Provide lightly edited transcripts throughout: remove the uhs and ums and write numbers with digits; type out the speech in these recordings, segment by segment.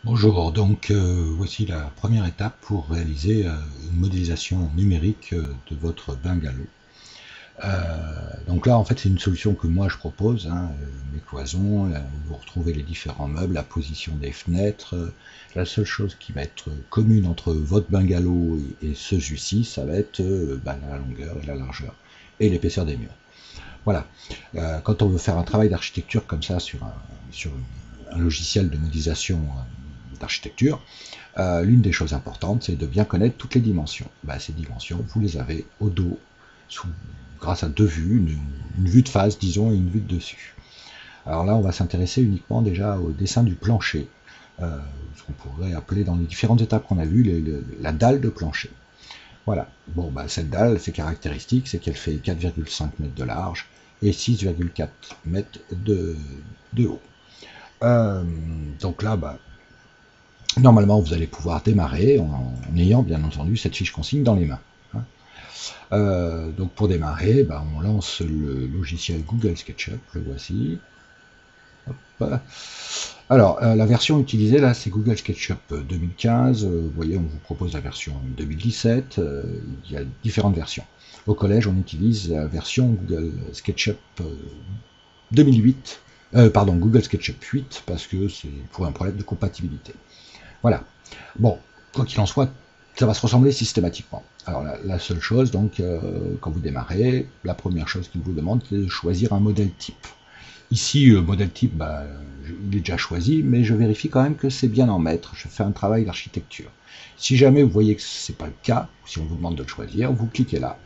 Bonjour, donc voici la première étape pour réaliser une modélisation numérique de votre bungalow. Donc là en fait c'est une solution que moi je propose, hein, mes cloisons, là, où vous retrouvez les différents meubles, la position des fenêtres. La seule chose qui va être commune entre votre bungalow et celui-ci, ça va être la longueur et la largeur et l'épaisseur des murs. Voilà. Quand on veut faire un travail d'architecture comme ça sur un logiciel de modélisation d'architecture, l'une des choses importantes, c'est de bien connaître toutes les dimensions. Ces dimensions, vous les avez au dos, sous, grâce à deux vues, une vue de face, disons, et une vue de dessus. Alors là, on va s'intéresser uniquement déjà au dessin du plancher, ce qu'on pourrait appeler dans les différentes étapes qu'on a vues, la dalle de plancher. Voilà. Bon, cette dalle, ses caractéristiques, c'est qu'elle fait 4,5 mètres de large et 6,4 mètres de haut. Donc là, normalement, vous allez pouvoir démarrer en ayant bien entendu cette fiche consigne dans les mains. Donc pour démarrer, on lance le logiciel Google SketchUp, le voici. Hop. Alors, la version utilisée là, c'est Google SketchUp 2015. Vous voyez, on vous propose la version 2017. Il y a différentes versions. Au collège, on utilise la version Google SketchUp 2008. Google SketchUp 8, parce que c'est pour un problème de compatibilité. Voilà. Bon, quoi qu'il en soit, ça va se ressembler systématiquement. Alors la seule chose, donc, quand vous démarrez, la première chose qu'il vous demande, c'est de choisir un modèle type. Ici, modèle type, il est déjà choisi, mais je vérifie quand même que c'est bien en mètres. Je fais un travail d'architecture. Si jamais vous voyez que ce n'est pas le cas, si on vous demande de le choisir, vous cliquez là.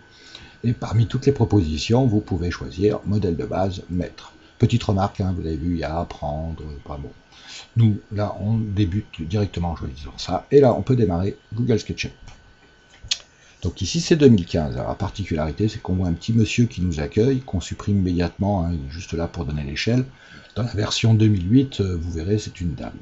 Et parmi toutes les propositions, vous pouvez choisir modèle de base, mètre. Petite remarque, hein, vous avez vu, il y a à apprendre, pas bon. Nous, là, on débute directement en choisissant ça. Et là, on peut démarrer Google SketchUp. Donc ici, c'est 2015. Alors, la particularité, c'est qu'on voit un petit monsieur qui nous accueille, qu'on supprime immédiatement, hein, il est juste là pour donner l'échelle. Dans la version 2008, vous verrez, c'est une dame.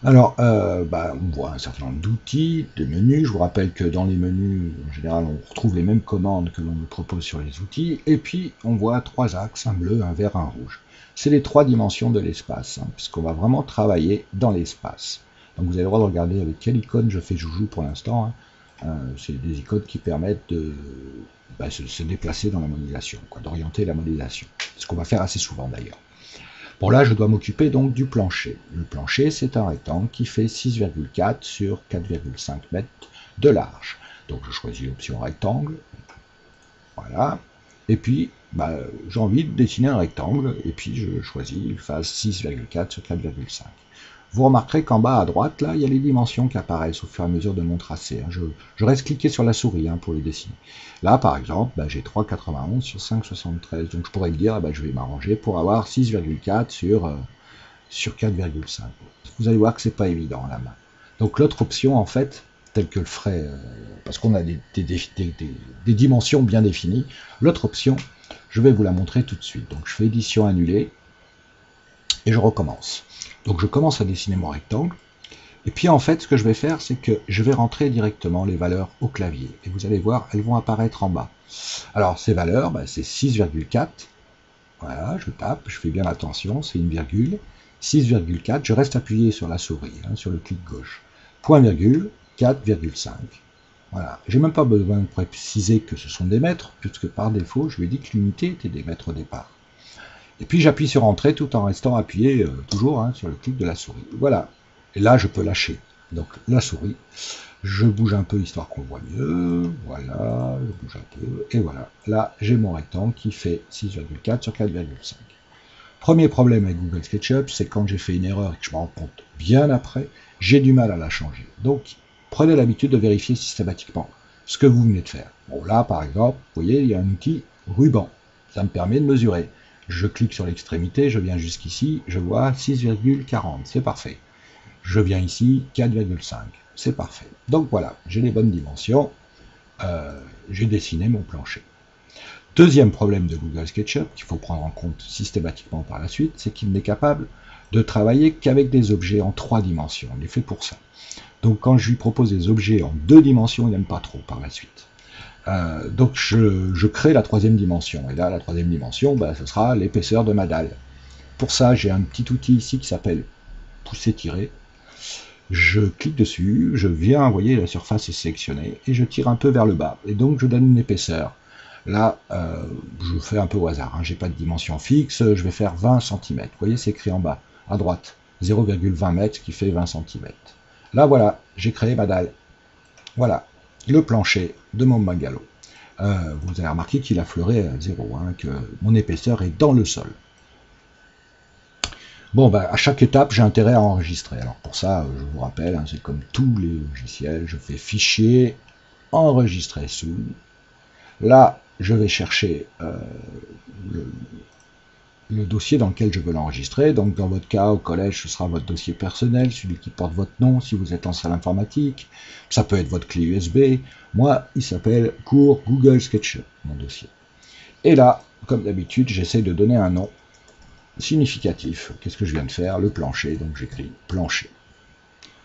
Alors, on voit un certain nombre d'outils, de menus. Je vous rappelle que dans les menus, en général, on retrouve les mêmes commandes que l'on nous propose sur les outils. Et puis, on voit trois axes, un bleu, un vert, un rouge. C'est les trois dimensions de l'espace, hein, puisqu'on va vraiment travailler dans l'espace. Donc, vous avez le droit de regarder avec quelle icône je fais joujou pour l'instant. C'est des icônes qui permettent de se déplacer dans la modélisation, d'orienter la modélisation. Ce qu'on va faire assez souvent d'ailleurs. Bon, là, je dois m'occuper donc du plancher. Le plancher, c'est un rectangle qui fait 6,4 sur 4,5 mètres de large. Donc, je choisis l'option rectangle. Voilà. Et puis, j'ai envie de dessiner un rectangle. Et puis, je choisis une face 6,4 sur 4,5. Vous remarquerez qu'en bas à droite, là, il y a les dimensions qui apparaissent au fur et à mesure de mon tracé. Je reste cliqué sur la souris pour les dessiner. Là, par exemple, j'ai 3,91 sur 5,73. Donc je pourrais me dire, je vais m'arranger pour avoir 6,4 sur 4,5. Vous allez voir que c'est pas évident à la main. Donc l'autre option, en fait, telle que le ferait, parce qu'on a des dimensions bien définies, l'autre option, je vais vous la montrer tout de suite. Donc je fais édition annulée et je recommence. Donc je commence à dessiner mon rectangle. Et puis en fait, ce que je vais faire, c'est que je vais rentrer directement les valeurs au clavier. Et vous allez voir, elles vont apparaître en bas. Alors ces valeurs, c'est 6,4. Voilà, je tape, je fais bien attention, c'est une virgule. 6,4, je reste appuyé sur la souris, sur le clic gauche. Point virgule, 4,5. Voilà, j'ai même pas besoin de préciser que ce sont des mètres, puisque par défaut, je lui ai dit que l'unité était des mètres au départ. Et puis j'appuie sur Entrée tout en restant appuyé toujours sur le clic de la souris. Voilà. Et là, je peux lâcher. Donc la souris, je bouge un peu histoire qu'on voit mieux. Voilà, je bouge un peu. Et voilà. Là, j'ai mon rectangle qui fait 6,4 sur 4,5. Premier problème avec Google SketchUp, c'est quand j'ai fait une erreur et que je me rends compte bien après, j'ai du mal à la changer. Donc, prenez l'habitude de vérifier systématiquement ce que vous venez de faire. Bon, là, par exemple, vous voyez, il y a un outil ruban. Ça me permet de mesurer. Je clique sur l'extrémité, je viens jusqu'ici, je vois 6,40, c'est parfait. Je viens ici, 4,5, c'est parfait. Donc voilà, j'ai les bonnes dimensions, j'ai dessiné mon plancher. Deuxième problème de Google SketchUp, qu'il faut prendre en compte systématiquement par la suite, c'est qu'il n'est capable de travailler qu'avec des objets en 3 dimensions, il est fait pour ça. Donc quand je lui propose des objets en 2 dimensions, il n'aime pas trop par la suite. Donc je crée la troisième dimension. Et là, la troisième dimension, ce sera l'épaisseur de ma dalle. Pour ça, j'ai un petit outil ici qui s'appelle pousser-tirer. Je clique dessus, je viens, vous voyez, la surface est sélectionnée, et je tire un peu vers le bas. Et donc, je donne une épaisseur. Là, je fais un peu au hasard, hein, j'ai pas de dimension fixe, je vais faire 20 cm. Vous voyez, c'est écrit en bas, à droite, 0,20 m, qui fait 20 cm. Là, voilà, j'ai créé ma dalle. Voilà, le plancher de mon bungalow. Vous avez remarqué qu'il a fleuré à 0, hein, que mon épaisseur est dans le sol. Bon, ben, à chaque étape, j'ai intérêt à enregistrer. Alors pour ça, je vous rappelle, hein, c'est comme tous les logiciels, je fais fichier, enregistrer sous. Là, je vais chercher le dossier dans lequel je veux l'enregistrer. Donc dans votre cas, au collège, ce sera votre dossier personnel, celui qui porte votre nom, si vous êtes en salle informatique. Ça peut être votre clé USB. Moi, il s'appelle cours Google SketchUp, mon dossier. Et là, comme d'habitude, j'essaie de donner un nom significatif. Qu'est-ce que je viens de faire? Le plancher, donc j'écris plancher.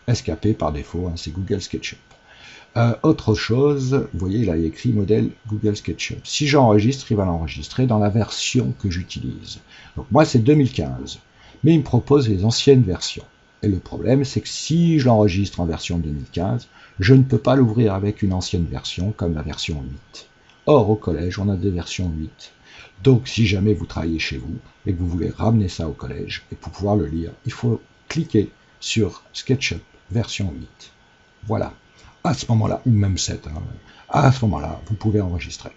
SKP par défaut, hein, c'est Google SketchUp. Autre chose, vous voyez, il a écrit modèle Google SketchUp. Si j'enregistre, il va l'enregistrer dans la version que j'utilise. Donc moi, c'est 2015, mais il me propose les anciennes versions. Et le problème, c'est que si je l'enregistre en version 2015, je ne peux pas l'ouvrir avec une ancienne version, comme la version 8. Or, au collège, on a des versions 8. Donc, si jamais vous travaillez chez vous et que vous voulez ramener ça au collège, et pour pouvoir le lire, il faut cliquer sur SketchUp version 8. Voilà. À ce moment-là, ou même 7, hein, à ce moment-là, vous pouvez enregistrer.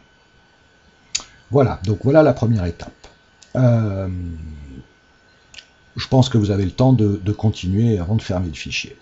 Voilà, donc voilà la première étape. Je pense que vous avez le temps de continuer avant de fermer le fichier.